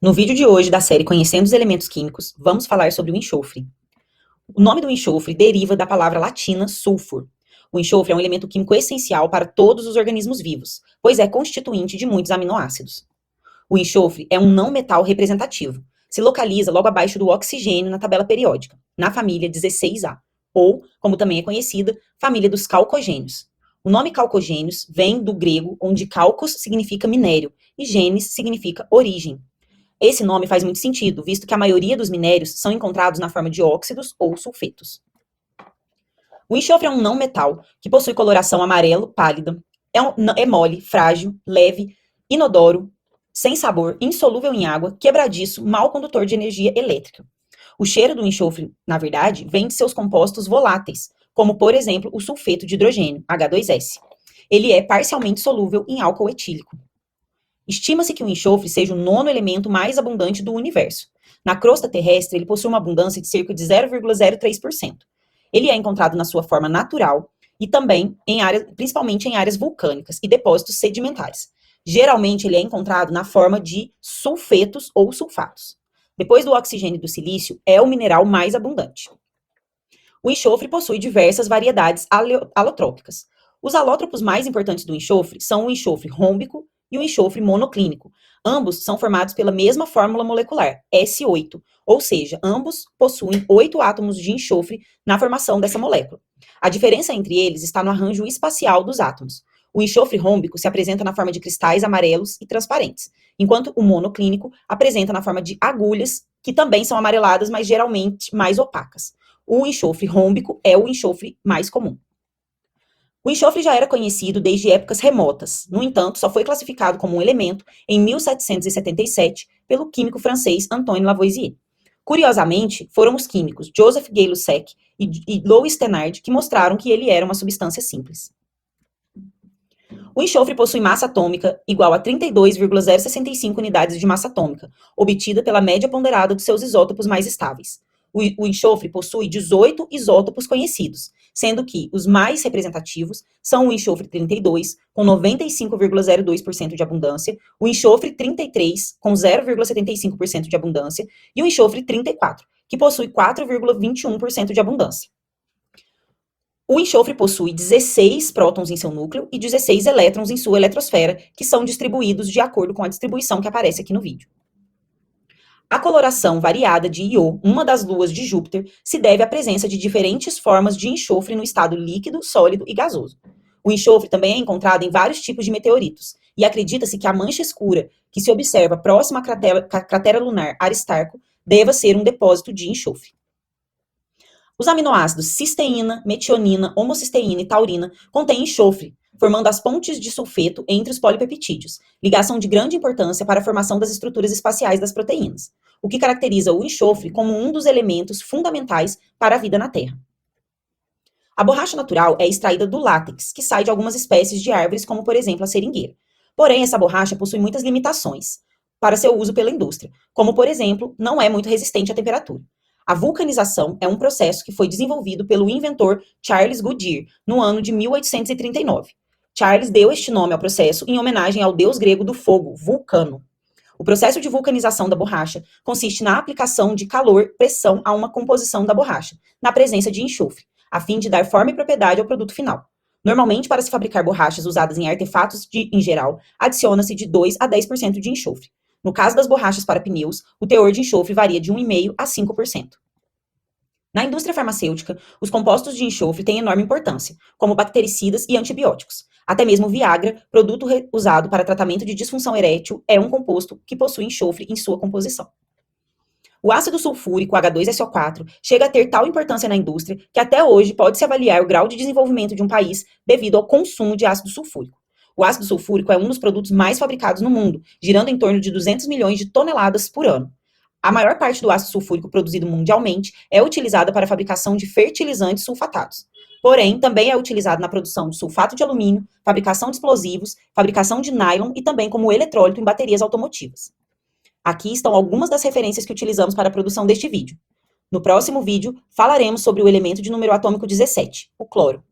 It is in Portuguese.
No vídeo de hoje da série Conhecendo os Elementos Químicos, vamos falar sobre o enxofre. O nome do enxofre deriva da palavra latina sulfur. O enxofre é um elemento químico essencial para todos os organismos vivos, pois é constituinte de muitos aminoácidos. O enxofre é um não metal representativo. Se localiza logo abaixo do oxigênio na tabela periódica, na família 16A, ou, como também é conhecida, família dos calcogênios. O nome calcogênios vem do grego, onde calcos significa minério e genes significa origem. Esse nome faz muito sentido, visto que a maioria dos minérios são encontrados na forma de óxidos ou sulfetos. O enxofre é um não metal que possui coloração amarelo pálida, é mole, frágil, leve, inodoro, sem sabor, insolúvel em água, quebradiço, mau condutor de energia elétrica. O cheiro do enxofre, na verdade, vem de seus compostos voláteis, como, por exemplo, o sulfeto de hidrogênio, H2S. Ele é parcialmente solúvel em álcool etílico. Estima-se que o enxofre seja o nono elemento mais abundante do universo. Na crosta terrestre, ele possui uma abundância de cerca de 0,03%. Ele é encontrado na sua forma natural e também principalmente em áreas vulcânicas e depósitos sedimentares. Geralmente, ele é encontrado na forma de sulfetos ou sulfatos. Depois do oxigênio e do silício, é o mineral mais abundante. O enxofre possui diversas variedades alotrópicas. Os alótropos mais importantes do enxofre são o enxofre rômbico e o enxofre monoclínico. Ambos são formados pela mesma fórmula molecular, S8, ou seja, ambos possuem 8 átomos de enxofre na formação dessa molécula. A diferença entre eles está no arranjo espacial dos átomos. O enxofre rômbico se apresenta na forma de cristais amarelos e transparentes, enquanto o monoclínico apresenta na forma de agulhas, que também são amareladas, mas geralmente mais opacas. O enxofre rômbico é o enxofre mais comum. O enxofre já era conhecido desde épocas remotas, no entanto, só foi classificado como um elemento em 1777 pelo químico francês Antoine Lavoisier. Curiosamente, foram os químicos Joseph Gay-Lussac e Louis Thénard que mostraram que ele era uma substância simples. O enxofre possui massa atômica igual a 32,065 unidades de massa atômica, obtida pela média ponderada dos seus isótopos mais estáveis. O enxofre possui 18 isótopos conhecidos, sendo que os mais representativos são o enxofre 32, com 95,02% de abundância, o enxofre 33, com 0,75% de abundância, e o enxofre 34, que possui 4,21% de abundância. O enxofre possui 16 prótons em seu núcleo e 16 elétrons em sua eletrosfera, que são distribuídos de acordo com a distribuição que aparece aqui no vídeo. A coloração variada de Io, uma das luas de Júpiter, se deve à presença de diferentes formas de enxofre no estado líquido, sólido e gasoso. O enxofre também é encontrado em vários tipos de meteoritos, e acredita-se que a mancha escura que se observa próxima à cratera lunar Aristarco deva ser um depósito de enxofre. Os aminoácidos cisteína, metionina, homocisteína e taurina contêm enxofre, formando as pontes de sulfeto entre os polipeptídeos, ligação de grande importância para a formação das estruturas espaciais das proteínas, o que caracteriza o enxofre como um dos elementos fundamentais para a vida na Terra. A borracha natural é extraída do látex, que sai de algumas espécies de árvores, como por exemplo a seringueira. Porém, essa borracha possui muitas limitações para seu uso pela indústria, como por exemplo, não é muito resistente à temperatura. A vulcanização é um processo que foi desenvolvido pelo inventor Charles Goodyear no ano de 1839. Charles deu este nome ao processo em homenagem ao deus grego do fogo, Vulcano. O processo de vulcanização da borracha consiste na aplicação de calor, pressão a uma composição da borracha, na presença de enxofre, a fim de dar forma e propriedade ao produto final. Normalmente, para se fabricar borrachas usadas em artefatos em geral, adiciona-se de 2 a 10% de enxofre. No caso das borrachas para pneus, o teor de enxofre varia de 1,5% a 5%. Na indústria farmacêutica, os compostos de enxofre têm enorme importância, como bactericidas e antibióticos. Até mesmo o Viagra, produto usado para tratamento de disfunção erétil, é um composto que possui enxofre em sua composição. O ácido sulfúrico H2SO4 chega a ter tal importância na indústria que até hoje pode-se avaliar o grau de desenvolvimento de um país devido ao consumo de ácido sulfúrico. O ácido sulfúrico é um dos produtos mais fabricados no mundo, girando em torno de 200 milhões de toneladas por ano. A maior parte do ácido sulfúrico produzido mundialmente é utilizada para a fabricação de fertilizantes sulfatados. Porém, também é utilizado na produção de sulfato de alumínio, fabricação de explosivos, fabricação de nylon e também como eletrólito em baterias automotivas. Aqui estão algumas das referências que utilizamos para a produção deste vídeo. No próximo vídeo, falaremos sobre o elemento de número atômico 17, o cloro.